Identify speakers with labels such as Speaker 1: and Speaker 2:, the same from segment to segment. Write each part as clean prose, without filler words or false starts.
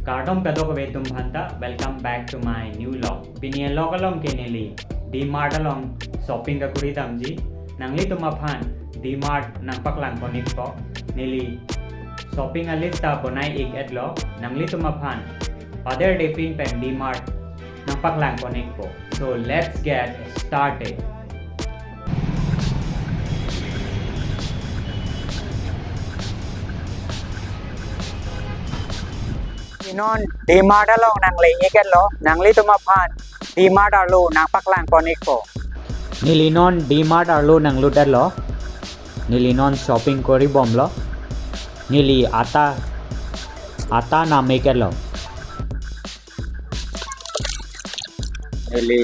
Speaker 1: Kartom pedok vetum bhanta. Welcome back to my new vlog. Pinian lokalong kinili. DIMART along shopping Kakuridam ji. Nangli tumaphan DIMART nang paklang konik po. Nili shopping alista bonai ik edlo. Nangli tumaphan other day pin pen DIMART nang paklang konik po. So let's get started.
Speaker 2: non DIMART along nang lay ikello nangli tumaphan DIMART arlu nang paklang konik po
Speaker 1: Nilinon DIMART arlu nang ludalo Nilinon shopping kori bomlo Nili ata na mekelo
Speaker 2: nili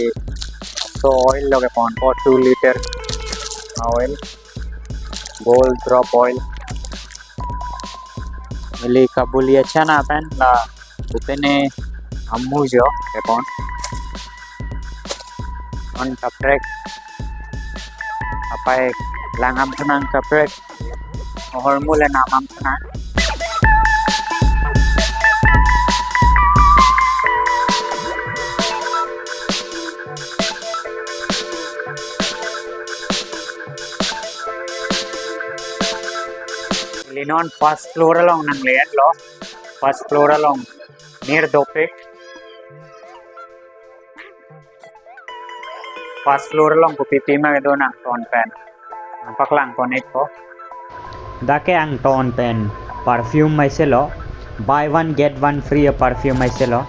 Speaker 2: so oil loge pon for 2 liter oil gold drop oil nili kabuli acha na pen la upene ammu jo pon on kaprek apai langam thanang kaprek hurmu le namam thana Linon first floor along nang layout lo first floor along near dopik first floor along ko pipi ma do na ton pen paklang konek ko
Speaker 1: Dake ang ton pen perfume mai selo buy one get one free a perfume mai selo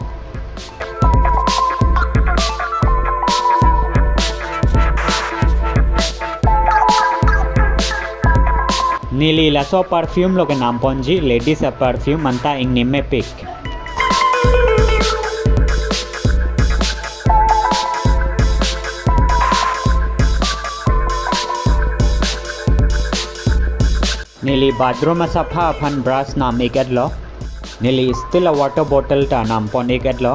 Speaker 1: Nili laso perfume lo ke naam ponji ladies a perfume anta ing nimme pick Nili bathroom a sapha phan brush naam ekad lo Nili still a water bottle ta naam pon ekad lo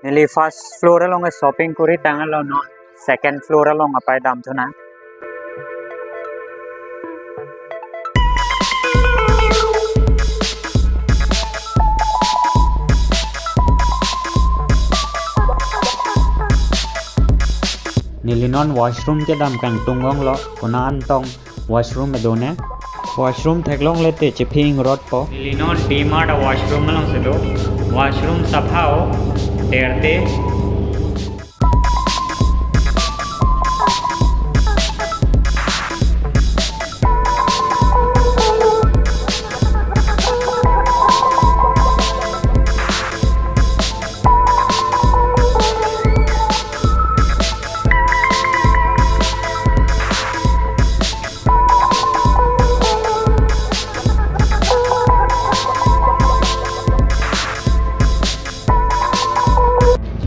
Speaker 2: nili first floor along a shopping kuri tangal no second floor along apai dam thuna
Speaker 1: Nilinon washroom ke dam kang tungong lo kuna antong washroom me done washroom theklong lete chiping rod po Nilinon DIMART washroom long se do washroom saphao terte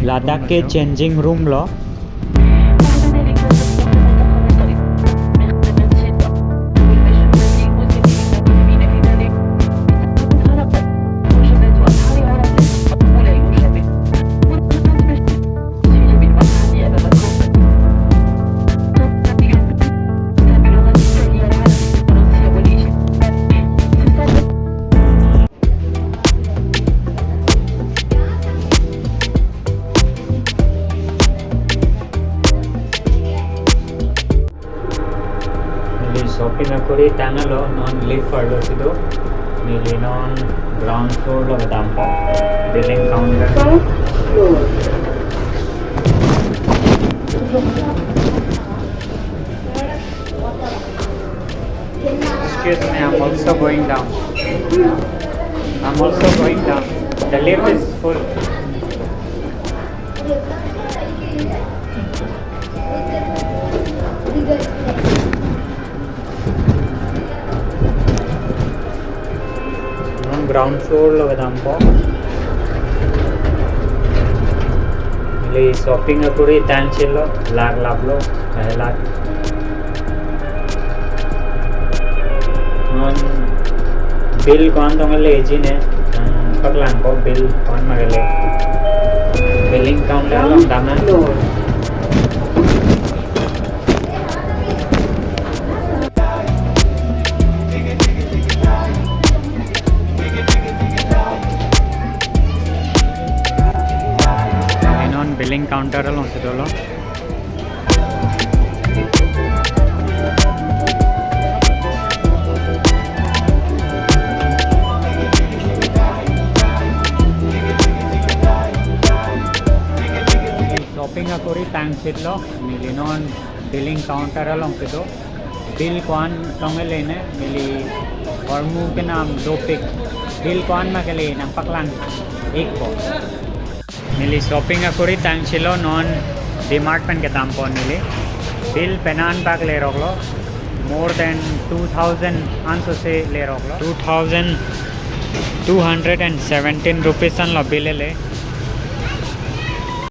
Speaker 1: Ladakh ke changing room lo shopping kuri tangalo non lift farlo sido nili non ground floor lo dampo billing counter Excuse me, I'm also going down. The lift is full. Ground floor lo gedam po li shopping akuri tan chilo lag lablo lag non bill kon tongale ejine paklang po bill kon magale billing counter lo daman billing counter लो से दोलो shopping अकोरी टैंक सिलो मिली नॉन billing counter लो से दो बिल कौन तोंगे लेने मिली हरमू के नाम 2 पिक बिल कौन में के लिए नाम पकलांग एक को मिली शॉपिंग अकोरी टाइम चिलो नॉन डिमार्ट पेन के दाम पौन मिली बिल पेनान पैक ले रोक लो मोर देन 2000 आंसो से ले रोक लो 2217 रुपीस लो बिल ले